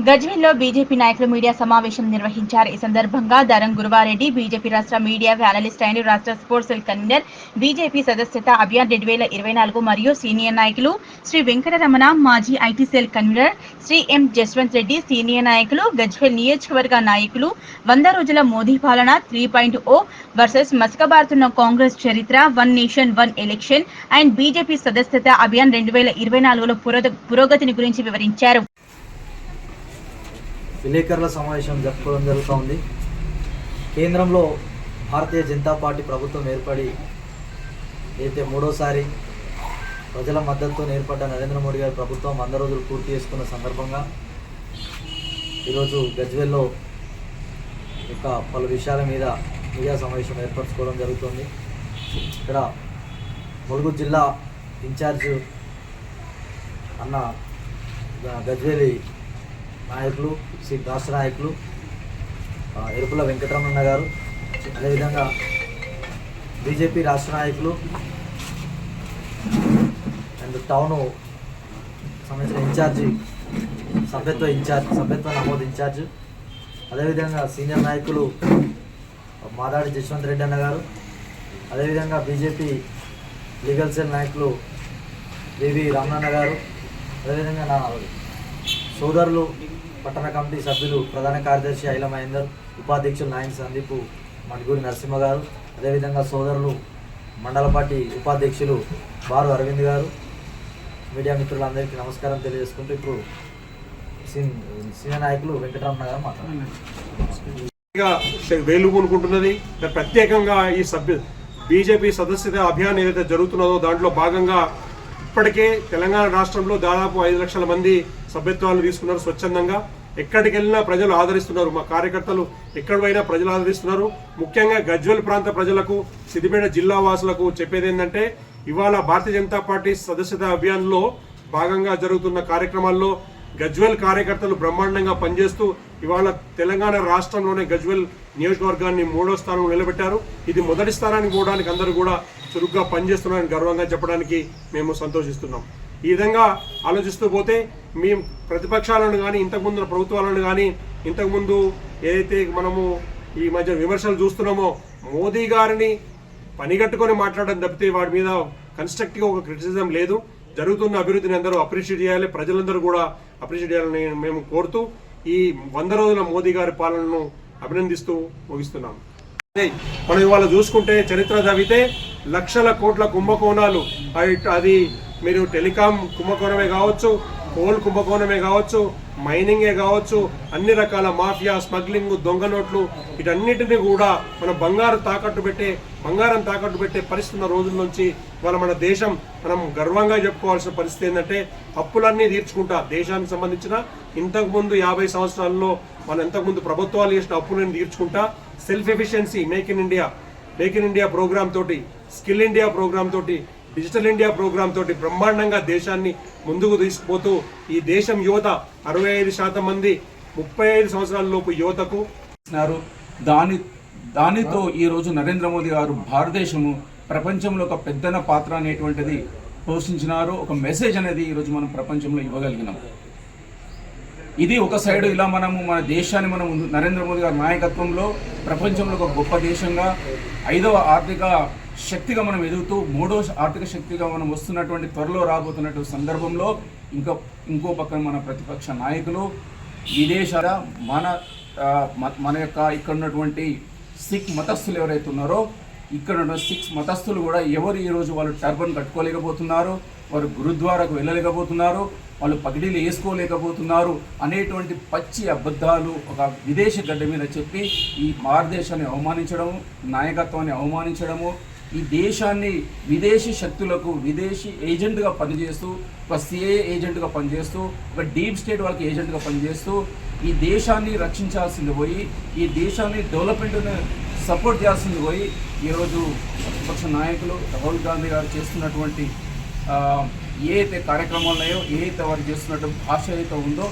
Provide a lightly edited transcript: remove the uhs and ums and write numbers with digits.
గజ్వేల్లో BJP నాయకులు media సమావేశం నిర్వహించారు. ఈ సందర్భంగా దరం గురువారెడ్డి, బీజేపీ రాష్ట్ర మీడియా అనలిస్ట్ అండ్ రాష్ట్ర sports cell convener, BJP Sadasyata Abhiyan 2024 మరియు సీనియర్ నాయకులు శ్రీ వెంకటరమణ, మాజీ IT cell convener Shri M Jaswanth Reddy, senior నాయకులు, గజ్వేల్ నియోజకవర్గ నాయకులు 100 రోజుల మోదీ పాలన 3.0 వర్సెస్ మసకబారుతున్న కాంగ్రెస్ చరిత్ర, one nation one election and BJP Sadasyata Abhiyan 2024లో పురోగతిని గురించి వివరించారు. విలేకరుల సమావేశం జరుపుకోవడం జరుగుతోంది. కేంద్రంలో భారతీయ జనతా పార్టీ ప్రభుత్వం ఏర్పడి అయితే మూడోసారి ప్రజల మద్దతుతో ఏర్పడ్డ నరేంద్ర మోడీ గారి ప్రభుత్వం 100 రోజులు పూర్తి చేసుకున్న సందర్భంగా ఈరోజు గజ్వేల్లో పలు విషయాల మీద మీడియా సమావేశం ఏర్పరచుకోవడం జరుగుతుంది. ఇక్కడ ములుగు జిల్లా ఇన్ఛార్జ్ అన్న గజ్వేలి నాయకులు, రాష్ట్ర నాయకులు ఎరుపుల వెంకటరమణ గారు, అదేవిధంగా బీజేపీ రాష్ట్ర నాయకులు అండ్ టౌన్ సంబంధించిన ఇన్ఛార్జి సభ్యత్వ నమోదు ఇన్ఛార్జ్, అదేవిధంగా సీనియర్ నాయకులు మాదాడి జస్వంత్ రెడ్డి అన్న గారు, అదేవిధంగా బీజేపీ లీగల్ సెల్ నాయకులు వివి రామన్న గారు, అదేవిధంగా నా సోదరులు పట్టణ కమిటీ సభ్యులు ప్రధాన కార్యదర్శి ఐల మహేందర్, ఉపాధ్యక్షులు నాయన్ సందీప్ మడ్గూరి నరసింహ గారు, అదేవిధంగా సోదరులు మండల పార్టీ ఉపాధ్యక్షులు బారు అరవింద్ గారు, మీడియా మిత్రులందరికీ నమస్కారం తెలియజేసుకుంటూ ఇప్పుడు సీనియర్ నాయకులు వెంకటరమణ గారు మాట్లాడారు. వేలుగునుకుంటున్నది ప్రత్యేకంగా ఈ బీజేపీ సదస్యత అభియాన్ ఏదైతే జరుగుతున్నదో దాంట్లో భాగంగా ఇప్పటికే తెలంగాణ రాష్ట్రంలో దాదాపు 5 లక్షల మంది సభ్యత్వాలు తీసుకున్నారు స్వచ్ఛందంగా. ఎక్కడికి వెళ్ళినా ప్రజలు ఆదరిస్తున్నారు. మా కార్యకర్తలు ఎక్కడ పోయినా ప్రజలు ఆదరిస్తున్నారు. ముఖ్యంగా గజ్వేల్ ప్రాంత ప్రజలకు, సిద్దిపేట జిల్లా వాసులకు చెప్పేది ఏంటంటే, ఇవాళ భారతీయ జనతా పార్టీ సదస్యత అభియాన్లో భాగంగా జరుగుతున్న కార్యక్రమాల్లో గజ్వేల్ కార్యకర్తలు బ్రహ్మాండంగా పనిచేస్తూ ఇవాళ తెలంగాణ రాష్ట్రంలోనే గజ్వేల్ నియోజకవర్గాన్ని 3వ స్థానంలో నిలబెట్టారు. ఇది మొదటి స్థానానికి పోవడానికి అందరూ కూడా చురుగ్గా పనిచేస్తున్నారని గర్వంగా చెప్పడానికి మేము సంతోషిస్తున్నాం. ఈ విధంగా ఆలోచిస్తూ పోతే మేము ప్రతిపక్షాలను కానీ, ఇంతకుముందు ప్రభుత్వాలను కానీ, ఇంతకుముందు ఏదైతే మనము ఈ మధ్య విమర్శలు చూస్తున్నామో, మోదీ గారిని పనిగట్టుకొని మాట్లాడడం తప్పితే వాడి మీద కన్స్ట్రక్టివ్గా ఒక క్రిటిసిజం లేదు. జరుగుతున్న అభివృద్ధిని అందరూ అప్రిషియేట్ చేయాలి, ప్రజలందరూ కూడా అప్రిషియేట్ చేయాలని మేము కోరుతూ ఈ 100 రోజుల మోదీ గారి పాలనను అభినందిస్తూ ముగిస్తున్నాం. మనం ఇవాళ చూసుకుంటే చరిత్ర చదివితే లక్షల కోట్ల కుంభకోణాలు, అది మీరు టెలికాం కుంభకోణమే కావచ్చు, కోల్ కుంభకోణమే కావచ్చు, మైనింగే కావచ్చు, అన్ని రకాల మాఫియా, స్మగ్లింగ్, దొంగ నోట్లు, వీటన్నిటినీ కూడా మన బంగారం తాకట్టు పెట్టే పరిస్థితి ఉన్న రోజుల నుంచి మన దేశం మనం గర్వంగా చెప్పుకోవాల్సిన పరిస్థితి ఏంటంటే, అప్పులన్నీ తీర్చుకుంటా దేశానికి సంబంధించిన ఇంతకుముందు 50 సంవత్సరాల్లో మనం ఇంతకుముందు ప్రభుత్వాలు చేసిన అప్పులను తీర్చుకుంటా self efficiency make in India program తోటి, స్కిల్ ఇండియా ప్రోగ్రామ్ తోటి, డిజిటల్ ఇండియా ప్రోగ్రామ్ తోటి బ్రహ్మాండంగా దేశాన్ని ముందుకు తీసుకుపోతూ ఈ దేశం యువత 65% మంది 35 సంవత్సరాల లోపు యువతకు దానితో ఈరోజు నరేంద్ర మోదీ గారు భారతదేశము ప్రపంచంలో ఒక పెద్దన పాత్ర అనేటువంటిది పోషించినారు. ఒక మెసేజ్ అనేది ఈరోజు మనం ప్రపంచంలో ఇవ్వగలిగినాం. ఇది ఒక సైడ్ ఇలా మనము మన దేశాన్ని మనం నరేంద్ర మోదీ గారి నాయకత్వంలో ప్రపంచంలో ఒక గొప్ప దేశంగా, 5వ ఆర్థిక శక్తిగా మనం ఎదుగుతూ 3వ ఆర్థిక శక్తిగా మనం వస్తున్నటువంటి త్వరలో రాబోతున్నటువంటి సందర్భంలో ఇంకో పక్కన మన ప్రతిపక్ష నాయకులు విదేశాల మన యొక్క ఇక్కడ ఉన్నటువంటి సిక్ మతస్థులు ఎవరైతే ఉన్నారో, ఇక్కడ ఉన్న సిక్స్ మతస్థులు కూడా ఎవరు ఈరోజు వాళ్ళు టర్బన్ కట్టుకోలేకపోతున్నారు, వారు గురుద్వారాకు వెళ్ళలేకపోతున్నారు, వాళ్ళు పగిడీలు వేసుకోలేకపోతున్నారు అనేటువంటి పచ్చి అబద్ధాలు ఒక విదేశీ గడ్డ మీద చెప్పి ఈ భారతదేశాన్ని అవమానించడము, నాయకత్వాన్ని అవమానించడము, ఈ దేశాన్ని విదేశీ శక్తులకు విదేశీ ఏజెంట్గా పనిచేస్తూ, ఒక సిఏ ఏజెంట్గా పనిచేస్తూ, ఒక డీప్ స్టేట్ వాళ్ళకి ఏజెంట్గా పనిచేస్తూ ఈ దేశాన్ని రక్షించాల్సింది పోయి, ఈ దేశాన్ని డెవలప్మెంట్ని సపోర్ట్ చేయాల్సింది పోయి ఈరోజు ప్రతిపక్ష నాయకులు రాహుల్ గాంధీ గారు చేస్తున్నటువంటి ఏ అయితే కార్యక్రమాలు ఉన్నాయో, ఏ అయితే వారు చేస్తున్నటువంటి భాష అయితే ఉందో